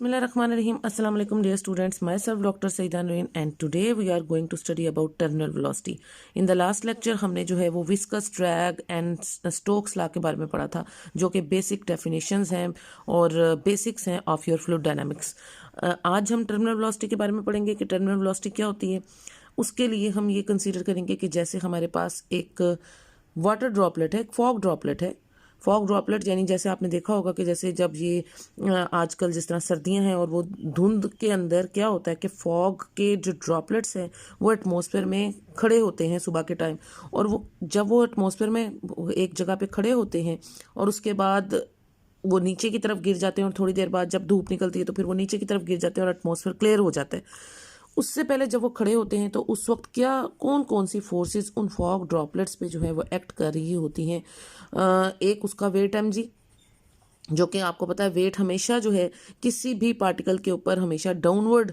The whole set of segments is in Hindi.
Bismillahirrahmanirrahim. Assalamu alaikum dear students. Myself Dr. Saida Nureen and today we are going to study about terminal velocity. In the last lecture हमने जो है वो viscous drag and Stokes law के बारे में पढ़ा था जो कि basic definitions हैं और basics हैं of your fluid dynamics. आज हम terminal velocity के बारे में पढ़ेंगे कि terminal velocity क्या होती है. उसके लिए हम ये कंसीडर करेंगे कि जैसे हमारे पास एक वाटर ड्रॉपलेट है, एक फॉग ड्रॉपलेट है. फॉग ड्रॉपलेट यानी जैसे आपने देखा होगा कि जैसे जब ये आजकल जिस तरह सर्दियां हैं और वो धुंध के अंदर क्या होता है कि फॉग के जो ड्रॉपलेट्स हैं वो एटमॉस्फेयर में खड़े होते हैं सुबह के टाइम, और वो जब वो एटमॉस्फेयर में एक जगह पे खड़े होते हैं और उसके बाद वो नीचे की तरफ गिर जाते हैं और थोड़ी देर बाद जब धूप निकलती है तो फिर वो नीचे की तरफ गिर जाते हैं और एटमॉस्फेयर क्लियर हो जाता है. उससे पहले जब वो खड़े होते हैं तो उस वक्त क्या कौन कौन सी फोर्सेस उन फॉग ड्रॉपलेट्स पे जो है वो एक्ट कर रही होती हैं. एक उसका वेट mg, जो कि आपको पता है वेट हमेशा जो है किसी भी पार्टिकल के ऊपर हमेशा डाउनवर्ड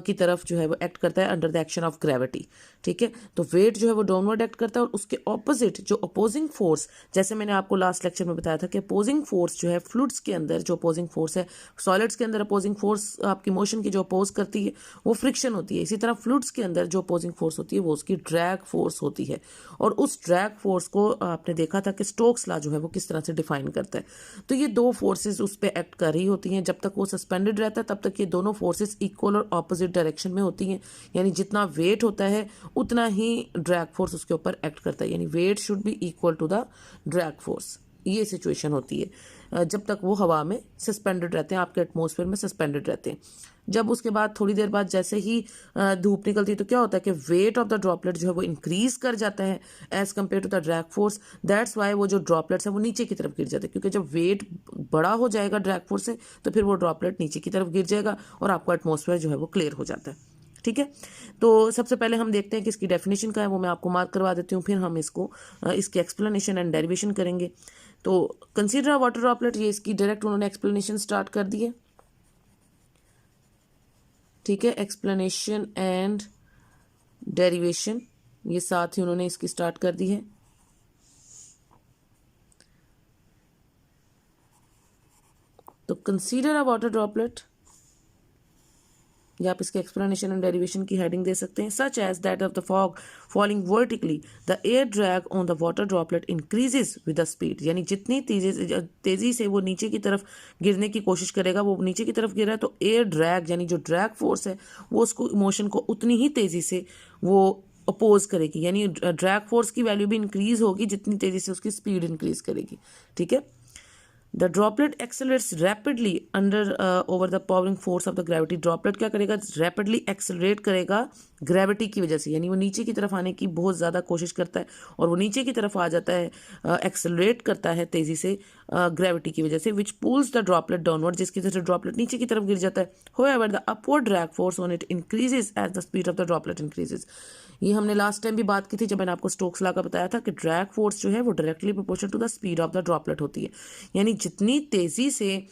की तरफ जो है वो एक्ट करता है under the action of gravity. ठीक है, तो वेट जो है वो डाउनवर्ड एक्ट करता है और उसके ऑपोजिट जो अपोजिंग फोर्स, जैसे मैंने आपको लास्ट लेक्चर में बताया था कि अपोजिंग फोर्स जो है फ्लूइड्स के अंदर जो अपोजिंग फोर्स है, सॉलिड्स के अंदर अपोजिंग फोर्स आपकी मोशन की जो अपोज करती है वो फ्रिक्शन होती है. इसी तरह फ्लूइड्स के अंदर जो अपोजिंग फोर्स होती है वो उसकी ड्रैग फोर्स होती है. और उस ड्रैग फोर्स को आपने देखा था कि स्टोक्स लॉ जो है वो किस तरह से डिफाइन करता है. तो ये दो फोर्सेस उस पर एक्ट कर रही होती हैं. जब तक वो सस्पेंडेड रहता है तब तक ये दोनों फोर्सेस इक्वल और ऑपोजिट डायरेक्शन में होती हैं, यानी जितना वेट होता है उतना ही ड्रैग फोर्स उसके ऊपर एक्ट करता है, यानी weight should be equal to the drag force. ये सिचुएशन होती है जब तक वो हवा में सस्पेंडेड रहते हैं, आपके एटमॉस्फेयर में सस्पेंडेड रहते हैं. जब उसके बाद थोड़ी देर बाद जैसे ही धूप निकलती है तो क्या होता है कि वेट ऑफ द ड्रॉपलेट जो है वो इंक्रीज कर जाता है as compare to the drag force. That's why वो जो ड्रॉपलेट्स है वो नीचे की तरफ गिर जाते हैं, क्योंकि जब वेट बड़ा हो जाएगा ड्रैग फोर्स से तो फिर वो ड्रॉपलेट नीचे की तरफ गिर जाएगा और आपका एटमॉस्फेयर जो है वो क्लियर हो जाता है. ठीक है, तो सबसे पहले हम देखते हैं कि इसकी डेफिनेशन क्या है, वो मैं आपको मार्क करवा देती हूँ, फिर हम इसको इसकी एक्सप्लेनेशन एंड डेरिवेशन करेंगे. तो कंसीडर अ वाटर ड्रॉपलेट, ये इसकी डायरेक्ट उन्होंने एक्सप्लेनेशन स्टार्ट कर दी है. ठीक है, एक्सप्लेनेशन एंड डेरिवेशन ये साथ ही उन्होंने इसकी स्टार्ट कर दी है. तो कंसीडर अ वाटर ड्रॉपलेट, या आप इसके एक्सप्लेनेशन एंड डेरिवेशन की हेडिंग दे सकते हैं. Such as that of the fog falling vertically the air drag on the water droplet increases with the speed, यानी जितनी तेजी से वो नीचे की तरफ गिरने की कोशिश करेगा, वो नीचे की तरफ गिर रहा है तो एयर ड्रैग यानी जो ड्रैग फोर्स है वो उसको मोशन को उतनी ही तेजी से वो अपोज करेगी, यानी ड्रैग फोर्स की वैल्यू भी इंक्रीज होगी जितनी तेजी से उसकी स्पीड इंक्रीज करेगी. ठीक है, the droplet accelerates rapidly under over the powering force of the gravity. Droplet क्या करेगा, रैपिडली एक्सेलरेट करेगा ग्रेविटी की वजह से, यानी वो नीचे की तरफ आने की बहुत ज़्यादा कोशिश करता है और वो नीचे की तरफ आ जाता है, एक्सेलरेट करता है तेज़ी से ग्रेविटी की वजह से, विच पुल्स द ड्रॉपलेट डाउनवर्ड, जिसकी वजह से ड्रॉपलेट नीचे की तरफ गिर जाता है. However the upward drag force on it increases as the speed of the droplet increases. ये हमने लास्ट टाइम भी बात की थी जब मैंने आपको स्टोक्स लॉ का बताया था कि ड्रैग फोर्स जो है वो directly proportional to the speed of the droplet होती है, यानी जितनी तेज़ी से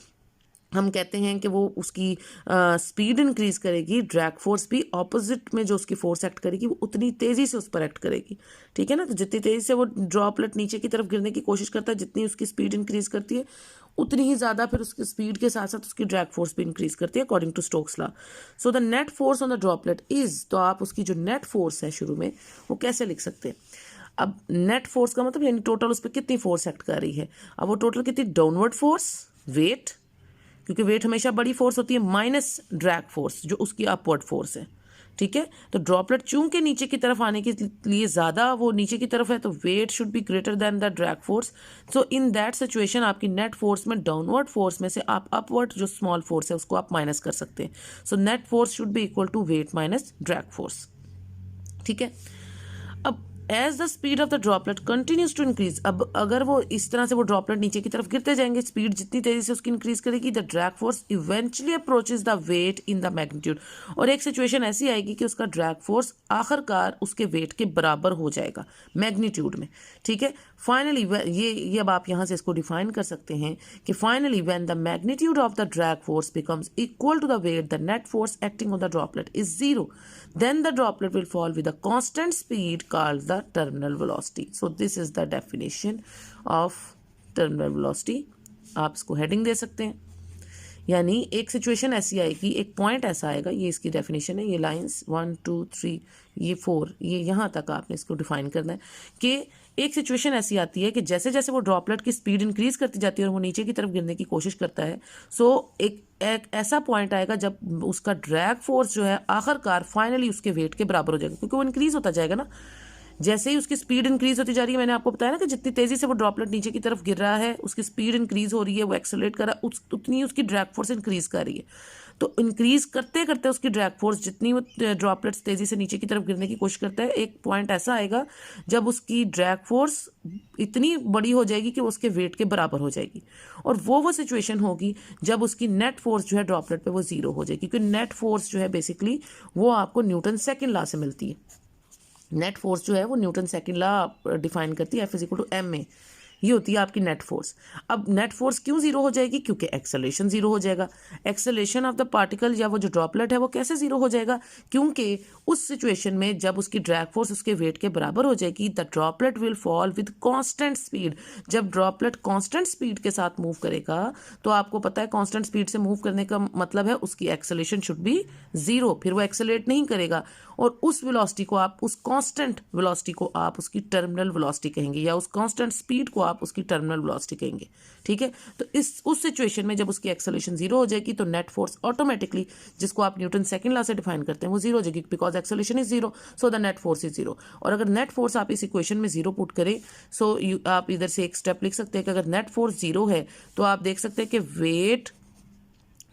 हम कहते हैं कि वो उसकी स्पीड इंक्रीज करेगी, ड्रैग फोर्स भी ऑपोजिट में जो उसकी फोर्स एक्ट करेगी वो उतनी तेज़ी से उस पर एक्ट करेगी. ठीक है ना, तो जितनी तेज़ी से वो ड्रॉपलेट नीचे की तरफ गिरने की कोशिश करता है, जितनी उसकी स्पीड इंक्रीज करती है उतनी ही ज़्यादा फिर उसकी स्पीड के साथ साथ उसकी ड्रैग फोर्स भी इंक्रीज करती है according to Stokes law. So the net force on the droplet is, तो आप उसकी जो नेट फोर्स है शुरू में वो कैसे लिख सकते हैं. अब नेट फोर्स का मतलब यानी टोटल उस पर कितनी फोर्स एक्ट कर रही है. अब वो टोटल कितनी, डाउनवर्ड फोर्स वेट, क्योंकि वेट हमेशा बड़ी फोर्स होती है, माइनस ड्रैग फोर्स जो उसकी अपवर्ड फोर्स है. ठीक है, तो ड्रॉपलेट चूंकि नीचे की तरफ आने के लिए ज़्यादा वो नीचे की तरफ है तो weight should be greater than the drag force. So in that situation आपकी नेट फोर्स में डाउनवर्ड फोर्स में से आप अपवर्ड जो स्मॉल फोर्स है उसको आप माइनस कर सकते हैं. So net force should be equal to weight minus drag force. ठीक है, अब as the speed of the droplet continues to increase, अब अगर वो इस तरह से वो ड्रॉपलेट नीचे की तरफ गिरते जाएंगे, स्पीड जितनी तेजी से उसकी इंक्रीज करेगी, the drag force eventually approaches the weight in the magnitude, और एक सिचुएशन ऐसी आएगी कि उसका ड्रैग फोर्स आखिरकार उसके वेट के बराबर हो जाएगा मैग्नीट्यूड में. ठीक है, फाइनली ये अब आप यहाँ से इसको डिफाइन कर सकते हैं कि finally when the magnitude of the drag force becomes equal to the weight the net force acting on the droplet is zero, then the droplet will fall with a constant speed called the terminal velocity. So this is the definition of terminal velocity. आप इसको हेडिंग दे सकते हैं. यानी एक सिचुएशन ऐसी आएगी, एक पॉइंट ऐसा आएगा, ये इसकी डेफिनेशन है, ये लाइंस 1 2 3 ये 4 ये यहाँ तक आपने इसको डिफाइन करना है कि एक सिचुएशन ऐसी आती है कि जैसे जैसे वो ड्रॉपलेट की स्पीड इंक्रीज करती जाती है और वो नीचे की तरफ गिरने की कोशिश करता है, सो एक ऐसा पॉइंट आएगा जब उसका ड्रैग फोर्स जो है आखिरकार फाइनली उसके वेट के बराबर हो जाएगा, क्योंकि वो इंक्रीज होता जाएगा ना। जैसे ही उसकी स्पीड इंक्रीज होती जा रही है, मैंने आपको बताया ना कि जितनी तेजी से वो ड्रॉपलेट नीचे की तरफ गिर रहा है, उसकी स्पीड इंक्रीज हो रही है, वो एक्सेलरेट कर रहा है, उतनी उसकी ड्रैग फोर्स इंक्रीज कर रही है। तो इंक्रीज करते करते उसकी ड्रैग फोर्स, जितनी वो ड्रॉपलेट्स तेजी से नीचे की तरफ गिरने की कोशिश करता है, एक पॉइंट ऐसा आएगा जब उसकी ड्रैग फोर्स इतनी बड़ी हो जाएगी कि वो उसके वेट के बराबर हो जाएगी। और वो सिचुएशन होगी जब उसकी नेट फोर्स जो है ड्रॉपलेट पे वो जीरो हो जाएगी, क्योंकि नेट फोर्स जो है बेसिकली वो आपको न्यूटन सेकेंड लॉ से मिलती है। नेट फोर्स जो है वो न्यूटन सेकेंड लॉ डिफाइन करती है, F=m में, ये होती है आपकी नेट फोर्स। अब नेट फोर्स क्यों जीरो हो जाएगी? क्योंकि एक्सेलरेशन जीरो हो जाएगा। एक्सेलरेशन ऑफ द पार्टिकल या वो जो ड्रॉपलेट है वो कैसे जीरो हो जाएगा? क्योंकि उस सिचुएशन में जब उसकी ड्रैग फोर्स उसके वेट के बराबर हो जाएगी, the droplet will fall with constant speed. जब ड्रॉपलेट कांस्टेंट स्पीड के साथ मूव करेगा, तो आपको पता है कांस्टेंट स्पीड से मूव करने का मतलब है उसकी एक्सेलरेशन शुड बी जीरो, फिर वो एक्सेलरेट नहीं करेगा, और उस वेलोसिटी को आप, उस कांस्टेंट वेलोसिटी को आप उसकी टर्मिनल वेलोसिटी कहेंगे, या उस कांस्टेंट स्पीड को आप उसकी टर्मिनल वेलोसिटी कहेंगे। ठीक है, तो उस सिचुएशन में जब उसकी एक्सेलरेशन जीरो हो जाएगी, तो नेट फोर्स ऑटोमेटिकली, जिसको आप न्यूटन सेकंड लॉ से डिफाइन करते हैं, वो जीरो हो जाएगी, because acceleration is zero, so the net force is zero. और अगर नेट फोर्स आप इस इक्वेशन में जीरो पुट करें, सो आप इधर से एक स्टेप लिख सकते हैं कि अगर नेट फोर्स जीरो है तो आप देख सकते हैं कि वेट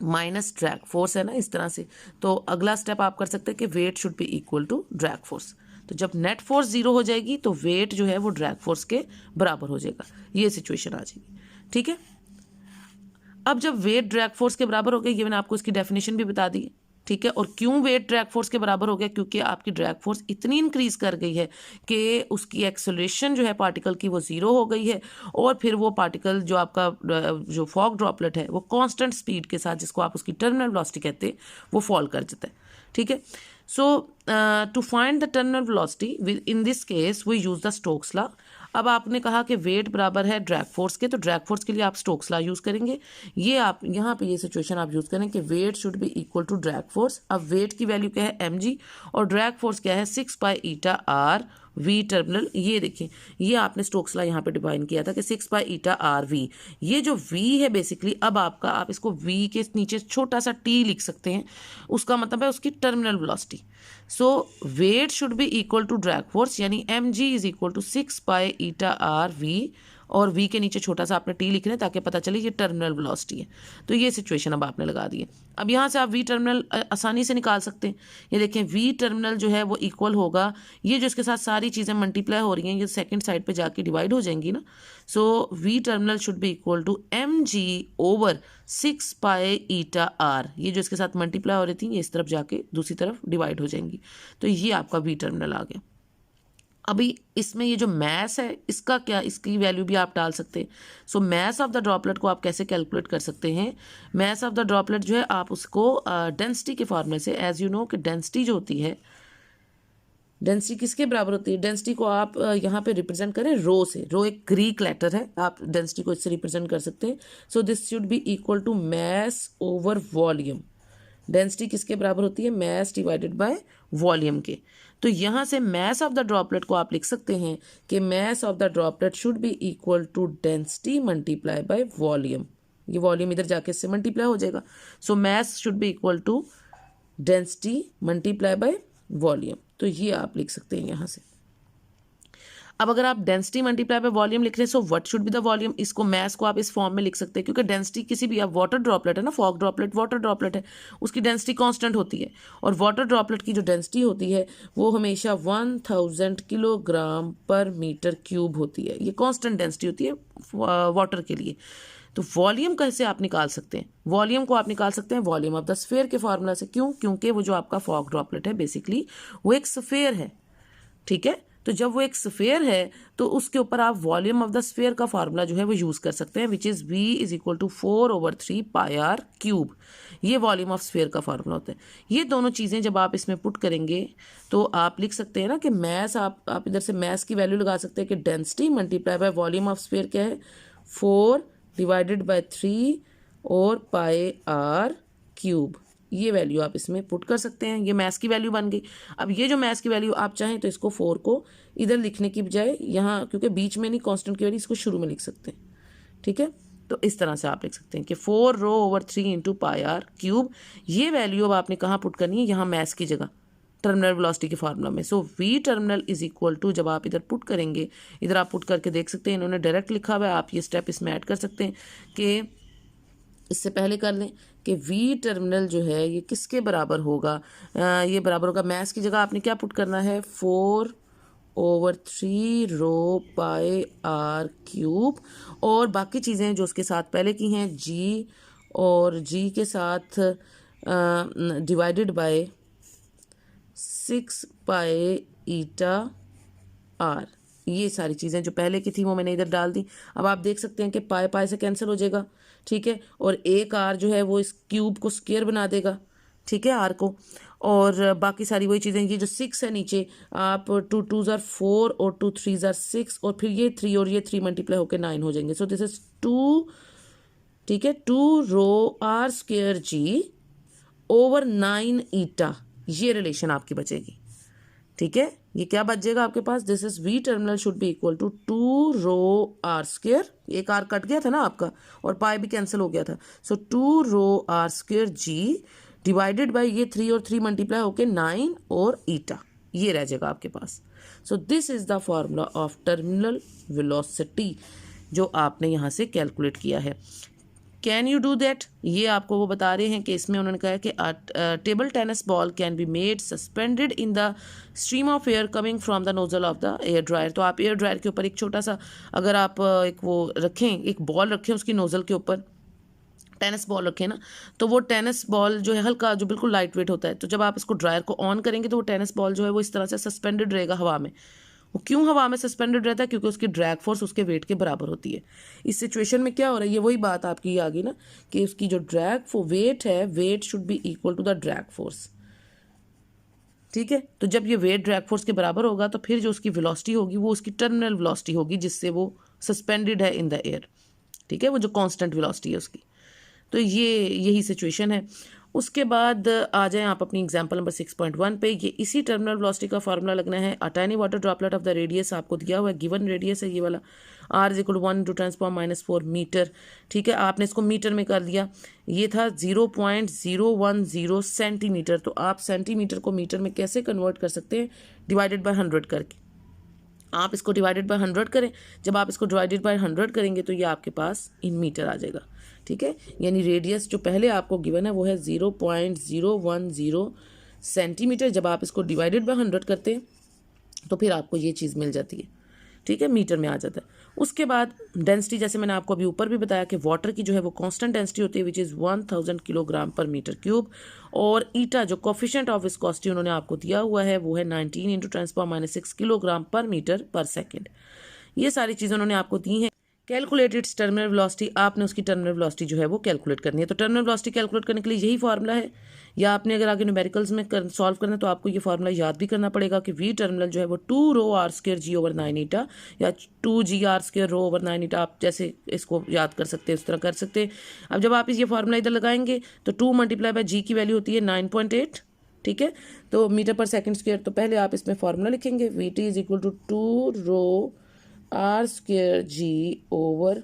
माइनस ड्रैग फोर्स है ना, इस तरह से। तो अगला स्टेप आप कर सकते हैं कि weight should be equal to drag force. तो जब नेट फोर्स जीरो हो जाएगी तो वेट जो है वो ड्रैग फोर्स के बराबर हो जाएगा, ये सिचुएशन आ जाएगी। ठीक है, अब जब वेट ड्रैग फोर्स के बराबर हो गया, ये मैंने आपको इसकी डेफिनेशन भी बता दी है। ठीक है, और क्यों वेट ड्रैग फोर्स के बराबर हो गया? क्योंकि आपकी ड्रैग फोर्स इतनी इंक्रीज कर गई है कि उसकी एक्सेलरेशन जो है पार्टिकल की वो जीरो हो गई है, और फिर वो पार्टिकल जो आपका जो फॉग ड्रॉपलेट है वो कांस्टेंट स्पीड के साथ, जिसको आप उसकी टर्मिनल वेलोसिटी कहते हैं, वो फॉल कर जाता है। ठीक है, so to find the terminal velocity in this case we use the Stokes law. अब आपने कहा कि वेट बराबर है ड्रैग फोर्स के, तो ड्रैग फोर्स के लिए आप स्टोक्स लॉ यूज़ करेंगे। ये आप यहाँ पे ये सिचुएशन आप यूज़ करें कि weight should be equal to drag force. अब वेट की वैल्यू क्या है? mg, और ड्रैग फोर्स क्या है? 6π r v टर्मिनल। ये देखिए, ये आपने स्टोक्स लॉ यहाँ पे डिफाइन किया था कि 6π r v। ये जो v है बेसिकली, अब आपका, आप इसको v के नीचे छोटा सा t लिख सकते हैं, उसका मतलब है उसकी terminal velocity. So weight should be equal to drag force, यानी mg is equal to 6π r v, और v के नीचे छोटा सा आपने t लिखना है ताकि पता चले ये टर्मिनल वेलोसिटी है। तो ये सिचुएशन अब आपने लगा दी है। अब यहाँ से आप v टर्मिनल आसानी से निकाल सकते हैं। ये देखें, v टर्मिनल जो है वो इक्वल होगा, ये जो इसके साथ सारी चीज़ें मल्टीप्लाई हो रही हैं, ये सेकंड साइड पे जाके डिवाइड हो जाएंगी ना। So v terminal should be equal to mg over 6π r। ये जो इसके साथ मल्टीप्लाई हो रही थी, ये इस तरफ जाके दूसरी तरफ डिवाइड हो जाएंगी। तो ये आपका v टर्मिनल आ गया। अभी इसमें ये जो मैस है, इसका क्या, इसकी वैल्यू भी आप डाल सकते हैं। सो मैस ऑफ द ड्रॉपलेट को आप कैसे कैलकुलेट कर सकते हैं? मैस ऑफ द ड्रॉपलेट जो है आप उसको डेंसिटी के फॉर्मूले से, एज यू नो कि डेंसिटी जो होती है, डेंसिटी किसके बराबर होती है? डेंसिटी को आप यहाँ पे रिप्रेजेंट करें रो से। रो एक ग्रीक लेटर है, आप डेंसिटी को इससे रिप्रेजेंट कर सकते हैं। So this should be equal to mass over volume. Density किसके बराबर होती है? मैस डिवाइडेड बाय वॉल्यूम के। तो यहाँ से मैस ऑफ द ड्रॉपलेट को आप लिख सकते हैं कि mass of the droplet should be equal to density multiply by volume. ये वॉल्यूम इधर जाके इससे मल्टीप्लाई हो जाएगा। So mass should be equal to density multiply by volume. तो ये आप लिख सकते हैं यहाँ से। अब अगर आप डेंसिटी मल्टीप्लाई बाय वॉल्यूम लिख रहे हैं, so what should be the volume, इसको मैस को आप इस फॉर्म में लिख सकते हैं, क्योंकि डेंसिटी किसी भी, आप वाटर ड्रॉपलेट है ना, फॉग ड्रॉपलेट वाटर ड्रॉपलेट है, उसकी डेंसिटी कांस्टेंट होती है, और वाटर ड्रॉपलेट की जो डेंसिटी होती है वो हमेशा 1000 किलोग्राम पर मीटर क्यूब होती है। ये कांस्टेंट डेंसिटी होती है वाटर के लिए। तो वॉल्यूम कैसे आप निकाल सकते हैं? वॉल्यूम को आप निकाल सकते हैं वॉल्यूम ऑफ द स्फीयर के फार्मूला से। क्यों? क्योंकि वो जो आपका फॉग ड्रॉपलेट है बेसिकली वो एक स्फीयर है। ठीक है, तो जब वो एक स्फीयर है तो उसके ऊपर आप वॉल्यूम ऑफ द स्फीयर का फार्मूला जो है वो यूज़ कर सकते हैं, which is v is equal to 4/3πr cube. ये वॉल्यूम ऑफ स्फीयर का फार्मूला होता है। ये दोनों चीज़ें जब आप इसमें पुट करेंगे तो आप लिख सकते हैं ना कि मैस, आप इधर से मैस की वैल्यू लगा सकते हैं कि density multiply by volume of sphere क्या है? 4 डिवाइडेड बाय 3 और पाई आर क्यूब, ये वैल्यू आप इसमें पुट कर सकते हैं। ये मैथ्स की वैल्यू बन गई। अब ये जो मैथ्स की वैल्यू आप चाहें तो इसको 4 को इधर लिखने की बजाय यहाँ, क्योंकि बीच में नहीं कांस्टेंट की वैल्यू, इसको शुरू में लिख सकते हैं। ठीक है, तो इस तरह से आप लिख सकते हैं कि 4 rho over 3 into pi R cube. ये वैल्यू अब आपने कहाँ पुट करनी है, यहाँ मैथ्स की जगह टर्मिनल वेलोसिटी के फार्मूला में। So V terminal is equal to, जब आप इधर पुट करेंगे, इधर आप पुट करके देख सकते हैं, इन्होंने डायरेक्ट लिखा हुआ है, आप ये स्टेप इसमें ऐड कर सकते हैं कि इससे पहले कर लें कि वी टर्मिनल जो है ये किसके बराबर होगा। ये बराबर होगा, मैथ्स की जगह आपने क्या पुट करना है, 4 over 3 rho pi R cube, और बाकी चीज़ें जो उसके साथ पहले की हैं, जी और जी के साथ divided by 6 pi eta R. ये सारी चीज़ें जो पहले की थी वो मैंने इधर डाल दी। अब आप देख सकते हैं कि पाई पाई से कैंसिल हो जाएगा। ठीक है, और एक आर जो है वो इस क्यूब को स्क्वायर बना देगा। ठीक है, आर को, और बाकी सारी वही चीज़ें, ये जो 6 है नीचे, आप 2 2 ज़ार 4 और 2 3 ज़ार 6, और फिर ये 3 और ये 3 मल्टीप्लाई होकर 9 हो जाएंगे। सो दिस इज 2, ठीक है, 2 rho R square G over 9 ईटा, ये रिलेशन आपकी बचेगी। ठीक है, ये क्या बच जाएगा आपके पास, this is V terminal should be equal to 2 rho R square, एक आर कट गया था ना आपका, और पाई भी कैंसिल हो गया था। So 2 rho R square G divided by ये 3 और 3 मल्टीप्लाई होके 9 और ईटा, ये रह जाएगा आपके पास। So this is the formula of terminal velocity जो आपने यहाँ से कैलकुलेट किया है। कैन यू डू दैट, ये आपको वो बता रहे हैं कि इसमें उन्होंने कहा है कि table tennis ball can be made suspended in the stream of air coming from the nozzle of the air dryer. तो आप एयर ड्रायर के ऊपर एक छोटा सा, अगर आप एक वो रखें, एक बॉल रखें उसकी नोजल के ऊपर, टेनिस बॉल रखें ना, तो वो टेनिस बॉल जो है हल्का, जो बिल्कुल लाइट वेट होता है, तो जब आप इसको ड्रायर को ऑन करेंगे तो वो टेनिस बॉल जो है वो इस तरह से सस्पेंडेड रहेगा हवा में। वो क्यों हवा में सस्पेंडेड रहता है, क्योंकि उसकी ड्रैग फोर्स उसके वेट के बराबर होती है। इस सिचुएशन में क्या हो रहा है, ये वही बात आपकी आ गई ना कि उसकी जो ड्रैग वेट है, weight should be equal to the drag force. ठीक है, तो जब ये वेट ड्रैग फोर्स के बराबर होगा तो फिर जो उसकी वेलोसिटी होगी वो उसकी टर्मिनल वेलोसिटी होगी, जिससे वो सस्पेंडेड है इन द एयर। ठीक है, वो जो कांस्टेंट वेलोसिटी है उसकी। तो ये यही सिचुएशन है। उसके बाद आ जाएं आप अपनी एग्जांपल नंबर 6.1 पे। ये इसी टर्मिनल वेलोसिटी का फार्मूला लगना है। A tiny water droplet of the radius आपको दिया हुआ है, गिवन रेडियस है ये वाला, r is equal to 1 × 10⁻⁴ metre. ठीक है, आपने इसको मीटर में कर लिया, ये था 0.010 सेंटीमीटर। तो आप सेंटीमीटर को मीटर में कैसे कन्वर्ट कर सकते हैं, डिवाइडेड बाय 100 करके। आप इसको डिवाइडेड बाय 100 करें, जब आप इसको डिवाइडेड बाय 100 करेंगे तो ये आपके पास इन मीटर आ जाएगा। ठीक है, यानी रेडियस जो पहले आपको गिवन है वो है 0.010 सेंटीमीटर। जब आप इसको डिवाइडेड बाय 100 करते हैं तो फिर आपको ये चीज़ मिल जाती है। ठीक है, मीटर में आ जाता है। उसके बाद डेंसिटी, जैसे मैंने आपको अभी ऊपर भी बताया कि वाटर की जो है वो कांस्टेंट डेंसिटी होती है, विच इज़ 1000 किलोग्राम पर मीटर क्यूब। और ईटा जो कोफिशिएंट ऑफ विस्कोसिटी उन्होंने आपको दिया हुआ है वो है 19 × 10⁻⁶ किलोग्राम पर मीटर पर सेकेंड। ये सारी चीज़ें उन्होंने आपको दी हैं। कैलकुलेट इट्स टर्मिनल वेलोसिटी, आपने उसकी टर्मिनल वेलोसिटी जो है वो कैलकुलेट करनी है। तो टर्मिनल वेलोसिटी कैलकुलेट करने के लिए यही फार्मूला है, या आपने अगर आगे न्यूमेरिकल्स में सॉल्व करना है तो आपको ये फार्मूला याद भी करना पड़ेगा कि वी टर्मिनल जो है वो 2 rho R square G over 9 ईटा, या 2 जी आर स्क्वायर रो ओवर 9 ईटा, आप जैसे इसको याद कर सकते हैं उस तरह कर सकते हैं। अब जब आप ये फार्मूला इधर लगाएंगे तो 2 मल्टीप्लाई बाय जी की वैल्यू होती है 9.8। ठीक है, तो मीटर पर सेकेंड स्क्वायर। तो पहले आप इसमें फार्मूला लिखेंगे, V T is equal to 2 rho R square G over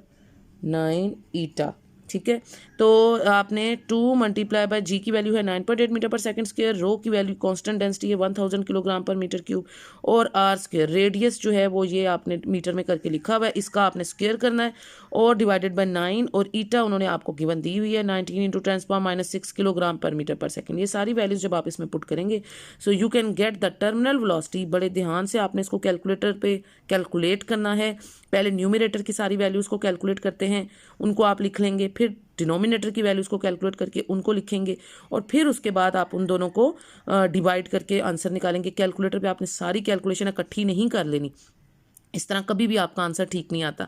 9 eta. ठीक है, तो आपने 2 मल्टीप्लाई बाय जी की वैल्यू है 9.8 मीटर पर सेकंड स्क्वायर, रो की वैल्यू कांस्टेंट डेंसिटी है 1000 किलोग्राम पर मीटर क्यूब, और आर स्क्वायर रेडियस जो है वो ये आपने मीटर में करके लिखा हुआ है, इसका आपने स्क्वायर करना है और डिवाइडेड बाय 9, और ईटा उन्होंने आपको गिवन दी हुई है 19 × 10⁻⁶ किलोग्राम पर मीटर पर सेकंड। ये सारी वैल्यूज जब आप इसमें पुट करेंगे so you can get the terminal velocity. बड़े ध्यान से आपने इसको कैलकुलेटर पे कैलकुलेट करना है। पहले न्यूमरेटर की सारी वैल्यूज़ को कैलकुलेट करते हैं, उनको आप लिख लेंगे, फिर डिनोमिनेटर की वैल्यूज़ को कैलकुलेट करके उनको लिखेंगे, और फिर उसके बाद आप उन दोनों को डिवाइड करके आंसर निकालेंगे। कैलकुलेटर पे आपने सारी कैलकुलेशन इकट्ठी नहीं कर लेनी, इस तरह कभी भी आपका आंसर ठीक नहीं आता।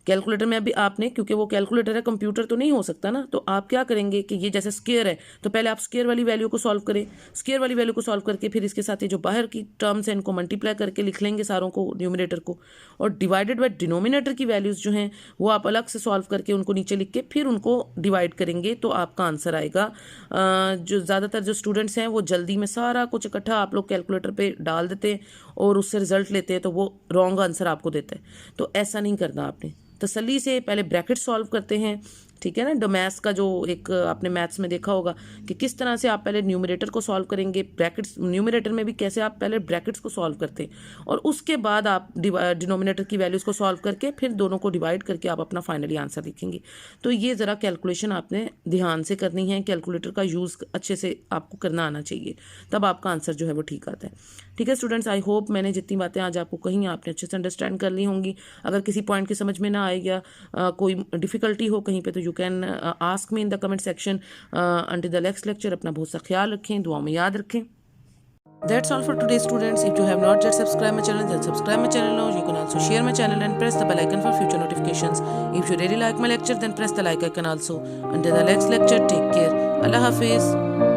कैलकुलेटर में अभी आपने, क्योंकि वो कैलकुलेटर है, कंप्यूटर तो नहीं हो सकता ना, तो आप क्या करेंगे कि ये जैसे स्क्वायर है तो पहले आप स्क्वायर वाली वैल्यू को सॉल्व करें, स्क्वायर वाली वैल्यू को सॉल्व करके फिर इसके साथ ये जो बाहर की टर्म्स हैं इनको मल्टीप्लाई करके लिख लेंगे सारों को, न्यूमिनेटर को, और डिवाइडेड बाय डिनोमिनेटर की वैल्यूज़ जो हैं वो आप अलग से सॉल्व करके उनको नीचे लिख के फिर उनको डिवाइड करेंगे, तो आपका आंसर आएगा। जो ज़्यादातर जो स्टूडेंट्स हैं वो जल्दी में सारा कुछ इकट्ठा आप लोग कैलकुलेटर पे डाल देते हैं और उससे रिजल्ट लेते हैं, तो वो रॉन्ग आंसर आपको देता है। तो ऐसा नहीं करना आपने, तसल्ली से पहले ब्रैकेट सॉल्व करते हैं, ठीक है ना। डोमैथ्स का जो एक आपने मैथ्स में देखा होगा कि किस तरह से आप पहले न्यूमरेटर को सॉल्व करेंगे, ब्रैकेट्स न्यूमरेटर में भी कैसे आप पहले ब्रैकेट्स को सॉल्व करते हैं और उसके बाद आप डिनोमिनेटर की वैल्यूज़ को सॉल्व करके फिर दोनों को डिवाइड करके आप अपना फाइनली आंसर लिखेंगे। तो ये ज़रा कैलकुलेशन आपने ध्यान से करनी है, कैलकुलेटर का यूज़ अच्छे से आपको करना आना चाहिए, तब आपका आंसर जो है वो ठीक आता है। ठीक है स्टूडेंट्स, आई होप मैंने जितनी बातें आज आपको कहीं आपने अच्छे से अंडरस्टैंड कर ली होंगी। अगर किसी पॉइंट की समझ में ना आए या कोई डिफ़िकल्टी हो कहीं पे, तो you can ask me in the comment section. Until the next lecture अपना बहुत सा ख्याल रखें, दुआ में याद रखें। That's all for today students. If you have not yet subscribed my channel, then subscribe my channel now. You can also share my channel and press the bell icon for future notifications. If you really like my lecture, then press the like icon also. Until the next lecture, take care. Allah Hafiz.